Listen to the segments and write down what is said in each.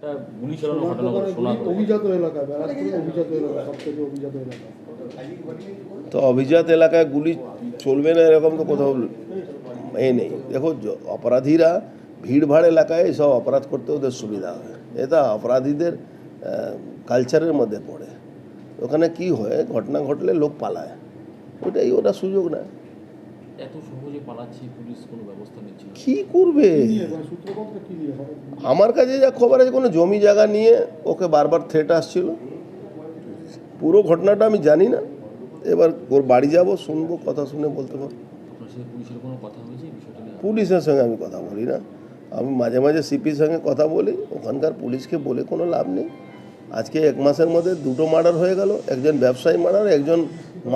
একটা গুলি চালানো ঘটনা শোনা অভিজাত এলাকা, ব্যারাকপুরের অভিজাত এলাকা, সবথেকে অভিজাত এলাকা। তো অভিজাত এলাকায় গুলি চলবে না এরকম তো কোথাও নেই। দেখো, অপরাধীরা ভিড়ভাড় এলাকায় সব অপরাধ করতে ওদের সুবিধা হয়, এটা অপরাধীদের কালচারের মধ্যে পড়ে। ওখানে কি হয়, ঘটনা ঘটলে লোক পালায়, ওটাই ওরা সুযোগ নেয়। এত সহজে পালাচ্ছে, পুলিশ কোনো ব্যবস্থা নিচ্ছে না, কি করবে? আমার কাছে যা খবর আছে, কোনো জমি জায়গা নিয়ে ওকে বারবার থ্রেট আসছিল। পুরো ঘটনাটা আমি জানি না, এবার ওর বাড়ি যাব, শুনবো, কথা শুনে বলতে পারবো। আপনার সাথে পুলিশের কোনো কথা হয়েছে এই বিষয়টা নিয়ে? পুলিশের সঙ্গে আমি কথা বলি না, আমি মাঝে মাঝে সিপির সঙ্গে কথা বলি। ওখানকার পুলিশকে বলে কোনো লাভ নেই। আজকে 1 মাসের মধ্যে 2টো মার্ডার হয়ে গেল, একজন ব্যবসায়ী মার্ডার, একজন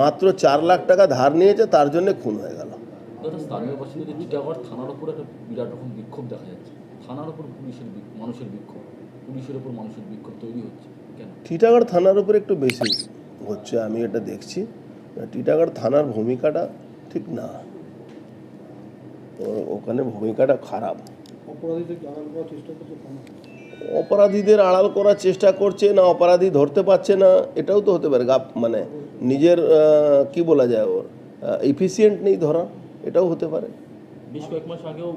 মাত্র 4 লাখ টাকা ধার নিয়েছে, তার জন্য খুন হয়ে গেল। দাদা, স্থানীয় বাসিন্দাদের টিটাগড় থানার উপর একটা বিরাট রকম বিক্ষোভ দেখা যাচ্ছে। থানার উপর মানুষের বিক্ষোভ, পুলিশের উপর মানুষের বিক্ষোভ তৈরি হচ্ছে কেন? টিটাগড় থানার উপর একটু বেশি হচ্ছে, আমি এটা দেখছি। টিটাগড় থানার ভূমিকাটা ঠিক না, ওখানে ভূমিকাটা খারাপ। অপরাধীদের আড়াল করার চেষ্টা করছে না, অপরাধী ধরতে পারছে না, এটাও তো হতে পারে। মানে নিজের কি বলা যায়, ওর এফিসিয়েন্ট নেই ধরা, এটাও হতে পারে। বেশ কয়েক মাস আগেও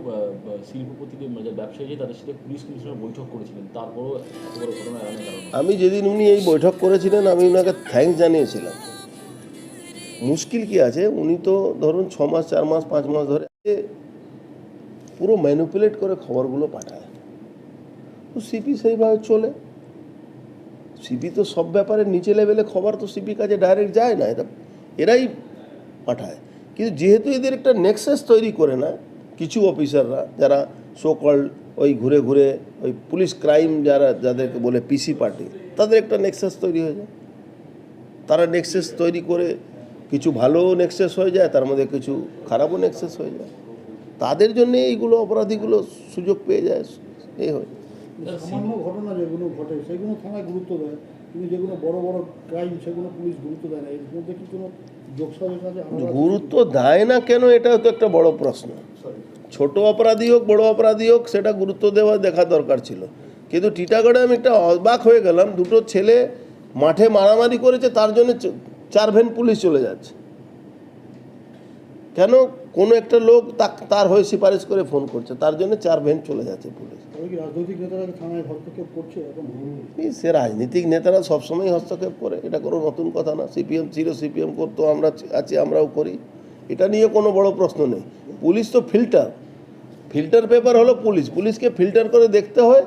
শিল্পপতিদের ব্যবসায়ী তাদের সাথে পুলিশ কমিশনার বৈঠক করেছিলেন, তারপরও এত বড় ঘটনা এড়ানোর কারণে। আমি যেদিন উনি এই বৈঠক করেছিলেন, আমি ওনাকে থ্যাঙ্কস জানিয়েছিলাম। মুশকিল কি আছে, উনি তো ধরুন 6 মাস 4 মাস 5 মাস ধরে পুরো ম্যানিপুলেট করে খবরগুলো পাঠায়। তো সিপি সেইভাবে চলে। সিপি তো সব ব্যাপারে নিচে লেভেলে খবর তো সিপি কাছে ডাইরেক্ট যায় না, এটা এরাই পাঠায়। কিন্তু যেহেতু এদের একটা নেক্সাস তৈরি করে না কিছু অফিসাররা, যারা সো কল্ড ওই ঘুরে ঘুরে ওই পুলিশ ক্রাইম যাদেরকে বলে পিসি পার্টি, তাদের একটা নেক্সাস তৈরি হয়ে যায়। তারা নেক্সাস তৈরি করে কিছু ভালো নেক্সাস হয়ে যায়, তার মধ্যে কিছু খারাপও নেক্সাস হয়ে যায়। তাদের জন্য এইগুলো অপরাধীগুলো সুযোগ পেয়ে যায়, এই হয়। সামান্য ঘটনা যেগুলো ঘটে সেগুলো থানায় গুরুত্ব দেয়, কিন্তু যেগুলো বড় বড় ক্রাইম সেগুলো পুলিশ গুরুত্ব দেয় না। এর মধ্যে কি কোনো যোগসাজশ আছে? গুরুত্ব দেয় না কেন, এটা তো একটা বড় প্রশ্ন। ছোট অপরাধী হোক বড় অপরাধী হোক, সেটা গুরুত্ব দেওয়া দেখা দরকার ছিল। কিন্তু টিটাগড়ে আমি একটা অবাক হয়ে গেলাম, 2টো ছেলে মাঠে মারামারি করেছে, তার জন্য 4 ভ্যান পুলিশ চলে যাচ্ছে। কেন? কোনো একটা লোক তার হয়ে সিফারিশ করে ফোন করছে, তার জন্য 4 ভ্যান চলে যাচ্ছে পুলিশ। রাজনৈতিক নেতারা থানায় হস্তক্ষেপ করছে এখন? সে রাজনীতিক নেতারা সবসময় হস্তক্ষেপ করে, এটা কোনো নতুন কথা না। সিপিএম ছিল, সিপিএম করতো, আমরা আছি, আমরাও করি, এটা নিয়ে কোনো বড় প্রশ্ন নেই। পুলিশ তো ফিল্টার পেপার হলো পুলিশ, পুলিশকে ফিল্টার করে দেখতে হয়।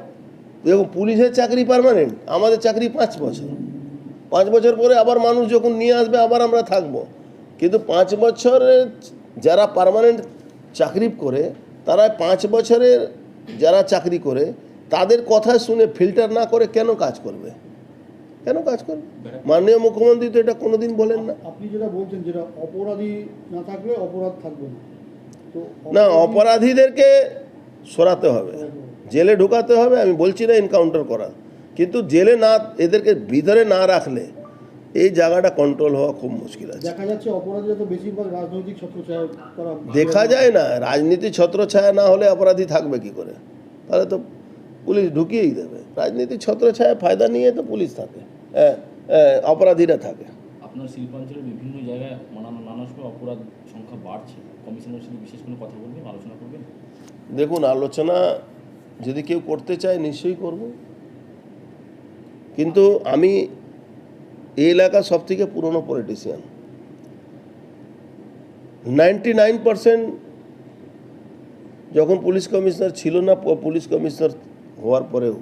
দেখুন, পুলিশের চাকরি পার্মানেন্ট, আমাদের চাকরি 5 বছর। 5 বছর পরে আবার মানুষ যখন নিয়ে আসবে আবার আমরা থাকবো। কিন্তু 5 বছরের যারা পার্মানেন্ট চাকরি করে, তারা 5 বছরের যারা চাকরি করে, তাদের কথা শুনে ফিল্টার না করে কেন কাজ করবে? মাননীয় মুখ্যমন্ত্রী তো এটা কোনোদিন বলেন না। আপনি যেটা বলছেন, যেটা অপরাধী না থাকলে অপরাধ থাকবে না, তো না, অপরাধীদেরকে সরাতে হবে, জেলে ঢুকাতে হবে। আমি বলছি না এনকাউন্টার করা, কিন্তু জেলে না, এদেরকে ভিতরে না রাখলে এই জায়গাটা কন্ট্রোল হওয়া খুব মুশকিল আছে। দেখা যাচ্ছে অপরাধীরা তো বেশিরভাগ রাজনৈতিক ছত্রছায়া তারা। দেখা যায় না, রাজনীতি ছত্রছায়া না হলে অপরাধী থাকবে কি করে? তাহলে তো পুলিশ ঢুকিয়েই দেবে। রাজনীতি ছত্রছায়া ফায়দা নিয়ে তো পুলিশ থাকে, অপরাধীরা থাকে। আপনার শিল্পাঞ্চলের বিভিন্ন জায়গায় নানা সময় অপরাধ সংখ্যা বাড়ছে, কমিশনের সাথে বিশেষ কোনো কথা বলবেন, আলোচনা করবেন? দেখুন, আলোচনা যদি কেউ করতে চায় নিশ্চয়ই করব, কিন্তু আমি এই এলাকার সবথেকে পুরনো পলিটিশিয়ান। 99% যখন পুলিশ কমিশনার ছিল না, পুলিশ কমিশনার হওয়ার পরেও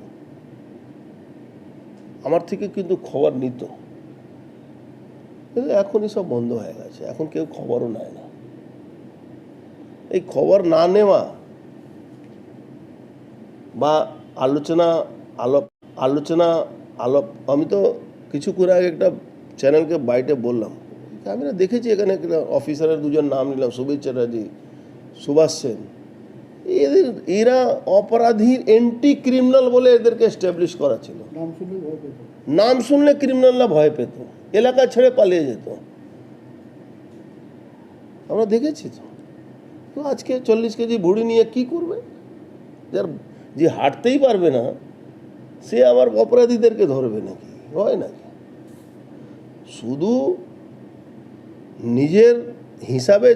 আমার থেকে কিন্তু খবর নিত। কিন্তু এখনই সব বন্ধ হয়ে গেছে, এখন কেউ খবরও নেয় না। এই খবর না নেওয়া বা আলোপ আমি তো কিছুক্ষণ আগে একটা চ্যানেলকে বাইটে বললাম, আমি না দেখেছি এখানে অফিসারের 2জন নাম নিলাম, সুবীর চ্যাটার্জি, সুভাষ সেন। এরা অপরাধীর এন্টি ক্রিমিনাল বলে এদেরকে এস্টাবলিশ করা ছিল। নাম শুনলে ক্রিমিনালরা ভয় পেত, এলাকা ছেড়ে পালিয়ে যেত। আমরা দেখেছি তো আজকে 40 কেজি ভুড়ি নিয়ে কি করবে? যার যে হাঁটতেই পারবে না, সে আমার অপরাধীদেরকে ধরবে নাকি? হয় নাকি? শুধু নিজের হিসাবে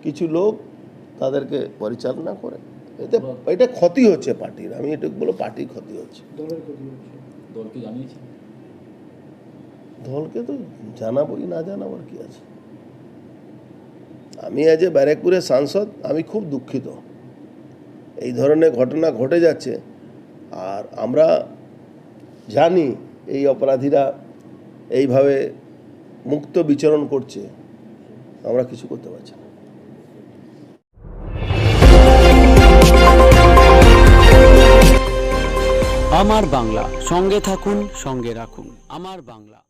কিছু লোক তাদেরকে পরিচালনা করে, এটা ক্ষতি হচ্ছে পার্টির। আমি এটা বলো, পার্টির ক্ষতি হচ্ছে। দলের ক্ষতি হচ্ছে। দলকে জানিয়েছেন? দলকে তো জানাবোই, না জানাবার কি আছে। আমি আজ ব্যারাকপুরের সাংসদ, আমি খুব দুঃখিত এই ধরনের ঘটনা ঘটে যাচ্ছে। আর আমরা জানি এই অপরাধীরা এইভাবে মুক্ত বিচরণ করছে, আমরা কিছু করতে পারছি না। আমার বাংলা, সঙ্গে থাকুন, সঙ্গে রাখুন। আমার বাংলা।